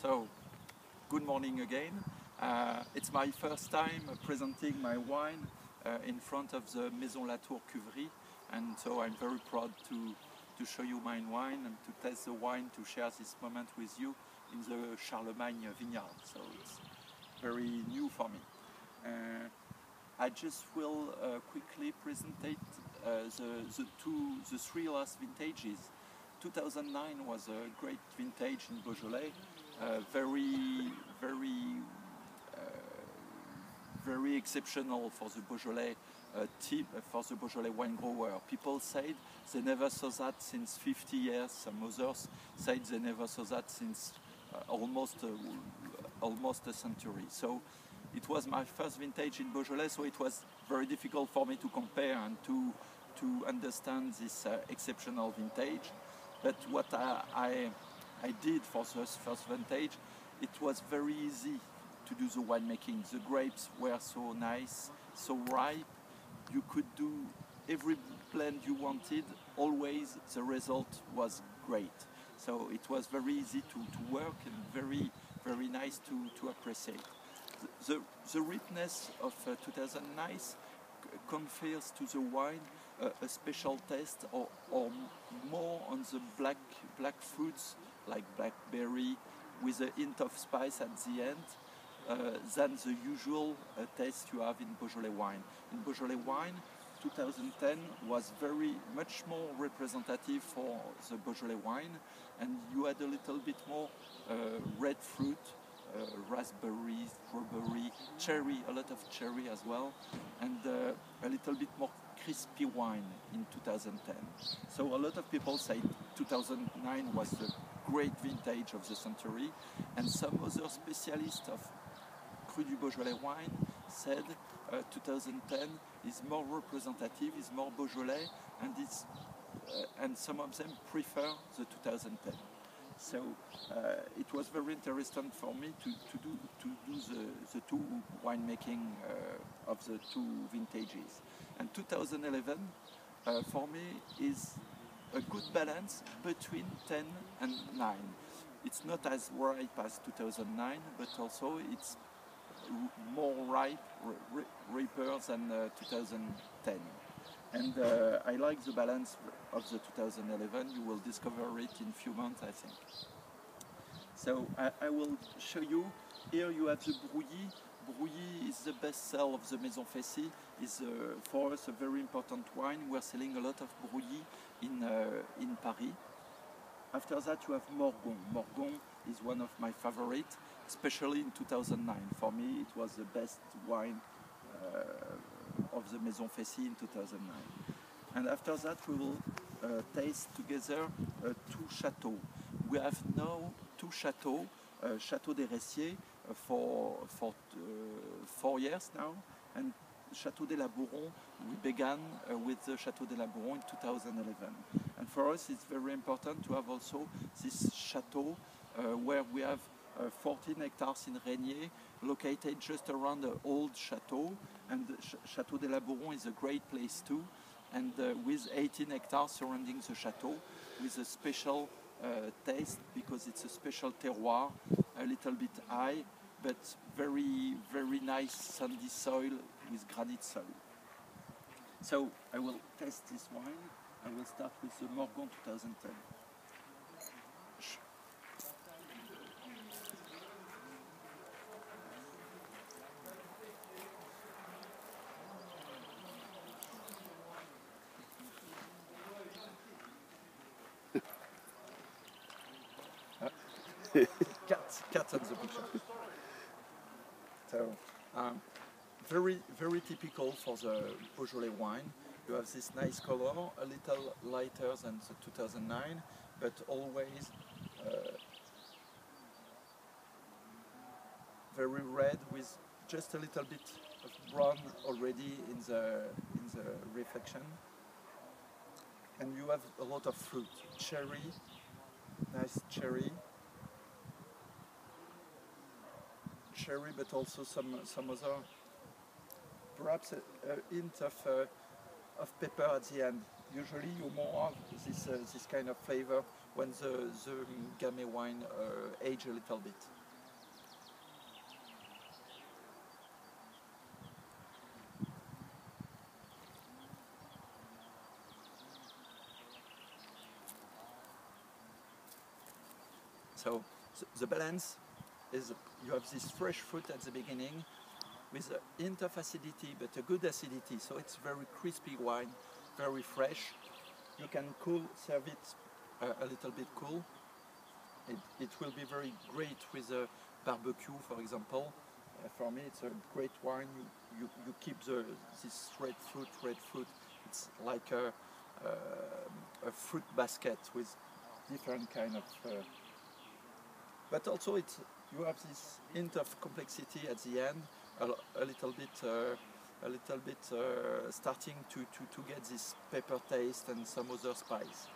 So, good morning again. It's my first time presenting my wine in front of the Maison Latour Cuverie, and so I'm very proud to show you my wine and to taste the wine, to share this moment with you in the Charlemagne vineyard. So it's very new for me. I just will quickly present the three last vintages. 2009 was a great vintage in Beaujolais, very exceptional for the Beaujolais team, for the Beaujolais wine grower. People said they never saw that since 50 years. Some others said they never saw that since almost a century. So it was my first vintage in Beaujolais, so it was very difficult for me to compare and to understand this exceptional vintage. But what I did for this first vintage, it was very easy to do the winemaking. The grapes were so nice, so ripe. You could do every blend you wanted. Always the result was great. So it was very easy to work and very nice to appreciate. The ripeness of 2009 confers to the wine a special taste, or more on the black fruits like blackberry with a hint of spice at the end than the usual taste you have in Beaujolais wine. In Beaujolais wine, 2010 was very much more representative for the Beaujolais wine, and you had a little bit more red fruit, raspberry, strawberry, cherry, a lot of cherry as well, and a little bit more crispy wine in 2010. So a lot of people say 2009 was the great vintage of the century, and some other specialists of Cru du Beaujolais wine said 2010 is more representative, is more Beaujolais, and some of them prefer the 2010. So it was very interesting for me to do the two winemaking of the two vintages. And 2011 for me is a good balance between 10 and 9. It's not as ripe as 2009, but also it's more riper than 2010. And I like the balance of the 2011. You will discover it in a few months, I think. So I will show you. Here you have the Brouilly. Brouilly is the best seller of the Maison Fessy. It's for us a very important wine. We're selling a lot of Brouilly in Paris. After that you have Morgon. Morgon is one of my favorites, especially in 2009. For me it was the best wine of the Maison Fessy in 2009. And after that we will taste together two Chateaux. We have now two Chateaux, Chateau des Reyssiers for 4 years now, and Chateau des Labourons. We began with the Chateau des Labourons in 2011. And for us it's very important to have also this Chateau where we have 14 hectares in Regnie, located just around the old Chateau, and Chateau des Labourons is a great place too, and with 18 hectares surrounding the Chateau, with a special taste, because it's a special terroir, a little bit high, but very nice sandy soil with granite soil. So I will taste this wine. I will start with the Morgon 2010. Cats on the picture. So, very typical for the Beaujolais wine. You have this nice color, a little lighter than the 2009, but always very red with just a little bit of brown already in the reflection. And you have a lot of fruit, cherry, nice cherry, but also some other, perhaps a hint of pepper at the end. Usually you more have this kind of flavor when the Gamay wine age a little bit. So the balance is you have this fresh fruit at the beginning with a hint of acidity but a good acidity, so it's very crispy wine, very fresh. You can serve it a little bit cool. It will be very great with a barbecue, for example. For me it's a great wine. You keep this red fruit. It's like a fruit basket with different kind of but also you have this hint of complexity at the end, a little bit starting to get this pepper taste and some other spice.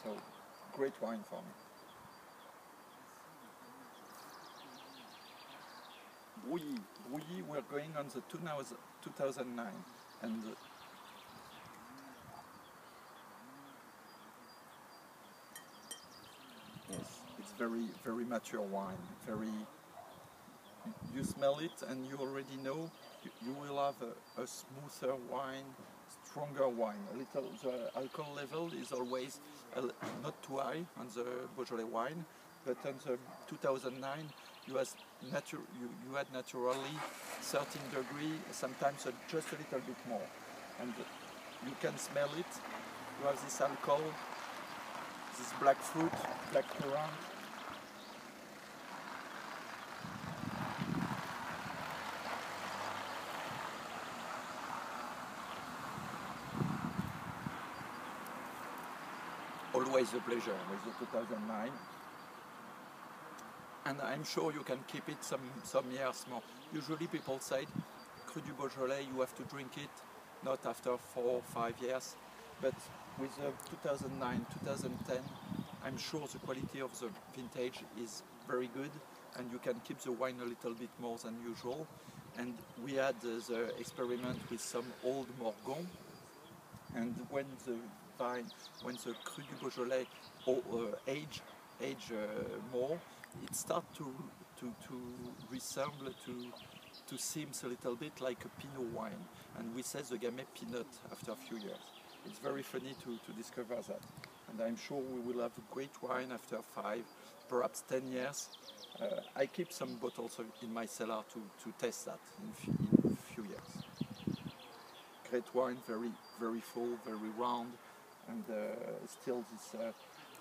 So great wine for me. Brouilly, we're going on the 2009, and yes, it's very mature wine. You smell it and you already know you will have a smoother wine, stronger wine. The alcohol level is always not too high on the Beaujolais wine, but on the 2009 you had naturally 13 degrees, sometimes just a little bit more, and you can smell it. You have this alcohol, this black fruit, black currant. Always a pleasure with the 2009. And I'm sure you can keep it some years more. Usually people say, Cru du Beaujolais, you have to drink it, not after 4 or 5 years. But with the 2009, 2010, I'm sure the quality of the vintage is very good, and you can keep the wine a little bit more than usual. And we had the experiment with some old Morgon, and when the Cru du Beaujolais age more, it starts to resemble, to seems a little bit like a Pinot wine, and we say the Gamay Pinot after a few years. It's very funny to discover that, and I'm sure we will have a great wine after 5, perhaps 10 years. I keep some bottles in my cellar to test that in a few years. Great wine, very full, very round, and still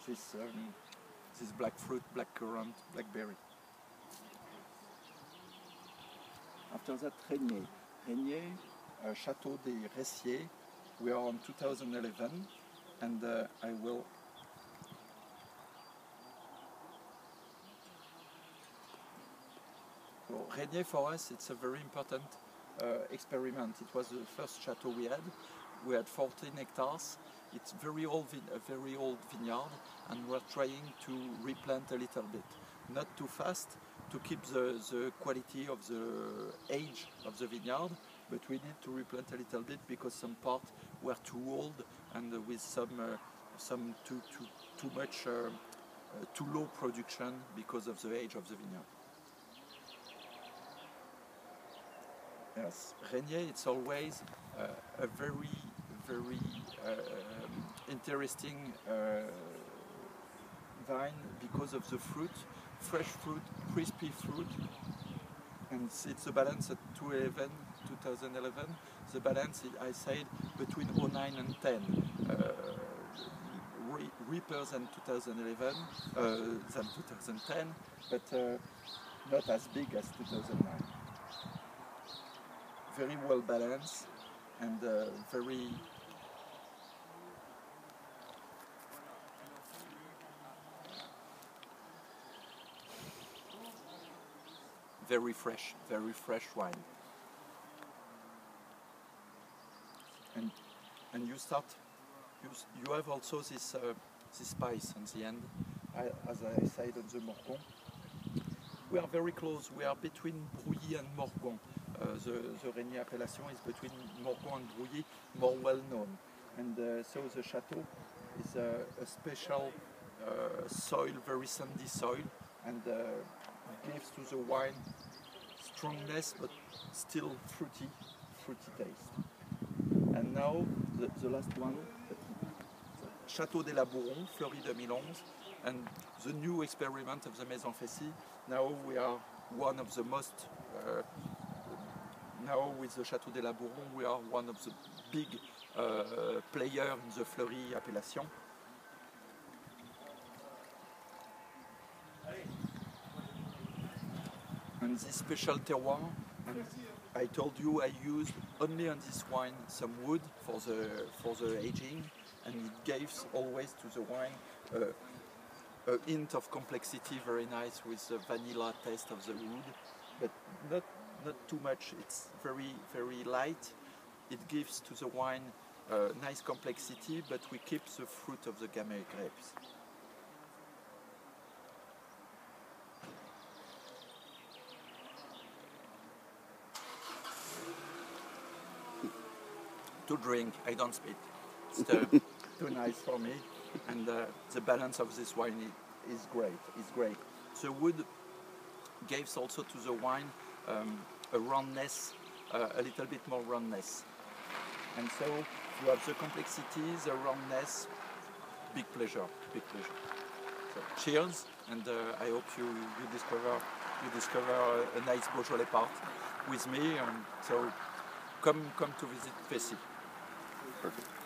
this black fruit, black currant, blackberry. After that, Regnie, Chateau des Reyssiers. We are on 2011, and I will. So Regnie for us, it's a very important experiment. It was the first chateau we had. We had 14 hectares. It's a very old vineyard, and we're trying to replant a little bit. Not too fast, to keep the quality of the age of the vineyard, but we need to replant a little bit because some parts were too old and with some too much too low production because of the age of the vineyard. Yes, Regnie, it's always a very interesting vine because of the fruit, fresh fruit, crispy fruit, and it's a balance at 2011. The balance, I said, between 09 and 10. Reaper than 2011, than 2010, but not as big as 2009. Very well balanced and very fresh wine. And you have also this spice on the end, as I said on the Morgon. We are very close. We are between Brouilly and Morgon. The Regnie appellation is between Morgon and Brouilly, more well known. And so the chateau is a special soil, very sandy soil, and gives to the wine strongness but still fruity taste. And now the last one, Chateau des Labourons, Fleurie 2011, and the new experiment of the Maison Fessy. Now we are one of the most, now with the Chateau des Labourons, we are one of the big players in the Fleurie appellation. And this special terroir, and I told you I used only on this wine some wood for the aging, and it gives always to the wine a hint of complexity, very nice with the vanilla taste of the wood, but not too much. It's very light. It gives to the wine nice complexity, but we keep the fruit of the Gamay grapes. To drink, I don't spit. It's too nice for me, and the balance of this wine is great. It's great. The wood gives also to the wine a roundness, a little bit more roundness, and so you have the complexity, the roundness. Big pleasure, big pleasure. So cheers, and I hope you discover a nice Beaujolais part with me. So come to visit Fessy. Perfect.